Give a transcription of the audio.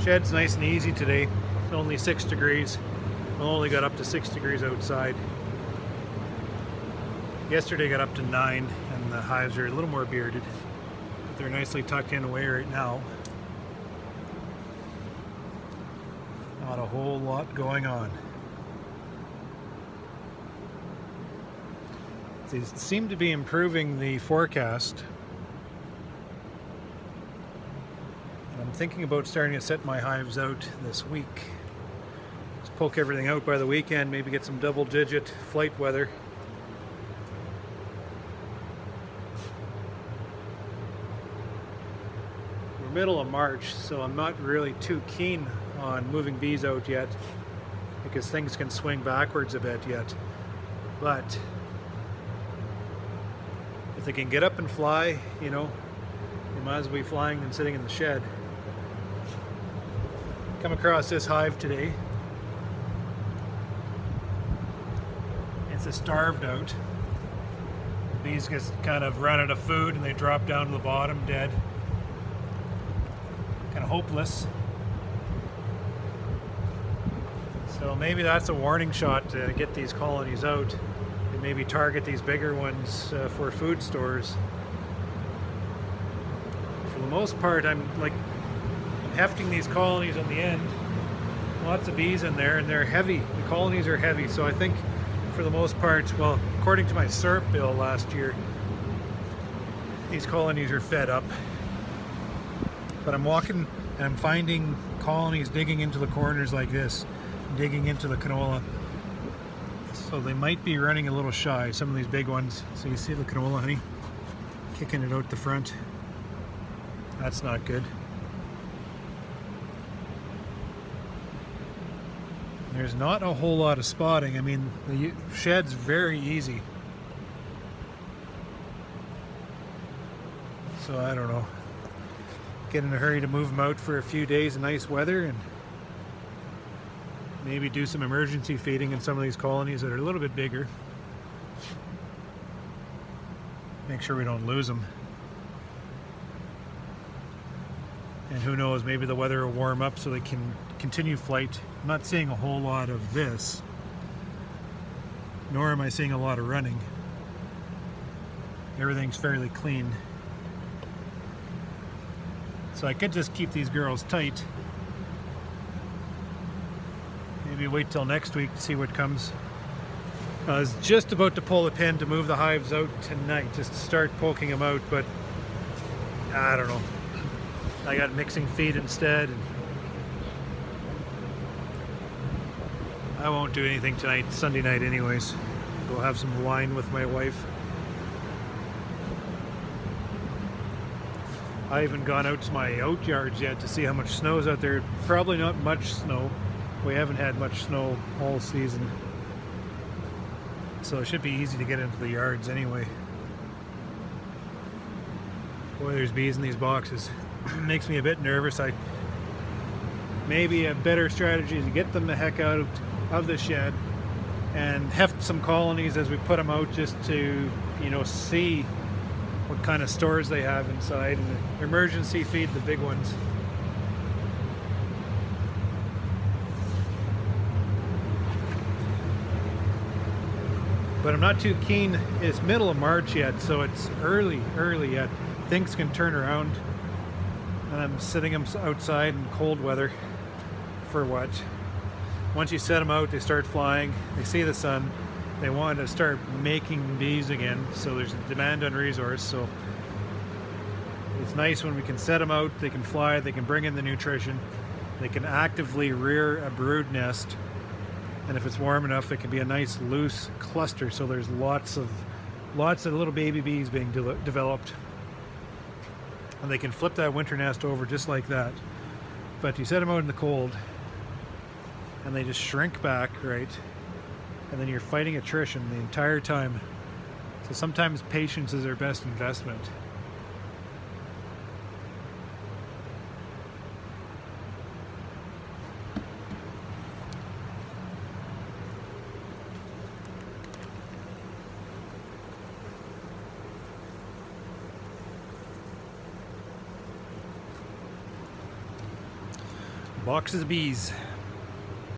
Shed's nice and easy today. It's only 6 degrees. We only got up to 6 degrees outside. Yesterday got up to 9, and the hives are a little more bearded. But they're nicely tucked in away right now. Not a whole lot going on. They seem to be improving the forecast. And I'm thinking about starting to set my hives out this week. Just poke everything out by the weekend, maybe get some double-digit flight weather. We're middle of March, so I'm not really too keen on moving bees out yet because things can swing backwards a bit yet. But if they can get up and fly, you know, they might as well be flying than sitting in the shed. Come across this hive today. It's a starved out. The bees just kind of run out of food and they drop down to the bottom dead. Kind of hopeless. So maybe that's a warning shot to get these colonies out. Maybe target these bigger ones for food stores. For the most part, I'm hefting these colonies on the end. Lots of bees in there, and they're heavy. The colonies are heavy, so I think for the most part, well, according to my syrup bill last year, these colonies are fed up. But I'm walking and I'm finding colonies digging into the corners like this, digging into the canola. So they might be running a little shy, some of these big ones. So you see the canola, honey? Kicking it out the front. That's not good. There's not a whole lot of spotting. I mean, the shed's very easy. So I don't know. Get in a hurry to move them out for a few days of nice weather and maybe do some emergency feeding in some of these colonies that are a little bit bigger. Make sure we don't lose them. And who knows, maybe the weather will warm up so they can continue flight. I'm not seeing a whole lot of this, nor am I seeing a lot of running. Everything's fairly clean. So I could just keep these girls tight. Maybe wait till next week to see what comes. I was just about to pull the pin to move the hives out tonight, just to start poking them out, but I don't know. I got mixing feed instead. And I won't do anything tonight, Sunday night anyways. Go have some wine with my wife. I haven't gone out to my out yards yet to see how much snow's out there. Probably not much snow. We haven't had much snow all season, so it should be easy to get into the yards anyway. Boy, there's bees in these boxes. It makes me a bit nervous. Maybe a better strategy is to get them the heck out of the shed and heft some colonies as we put them out, just to, you know, see what kind of stores they have inside, and emergency feed the big ones. But I'm not too keen. It's middle of March yet, so it's early yet. Things can turn around. And I'm sitting them outside in cold weather for what? Once you set them out, they start flying. They see the sun. They want to start making bees again. So there's a demand on resource. So it's nice when we can set them out. They can fly. They can bring in the nutrition. They can actively rear a brood nest. And if it's warm enough, it can be a nice loose cluster. So there's lots of little baby bees being developed. And they can flip that winter nest over just like that. But you set them out in the cold, and they just shrink back, right? And then you're fighting attrition the entire time. So sometimes patience is our best investment. Boxes of bees.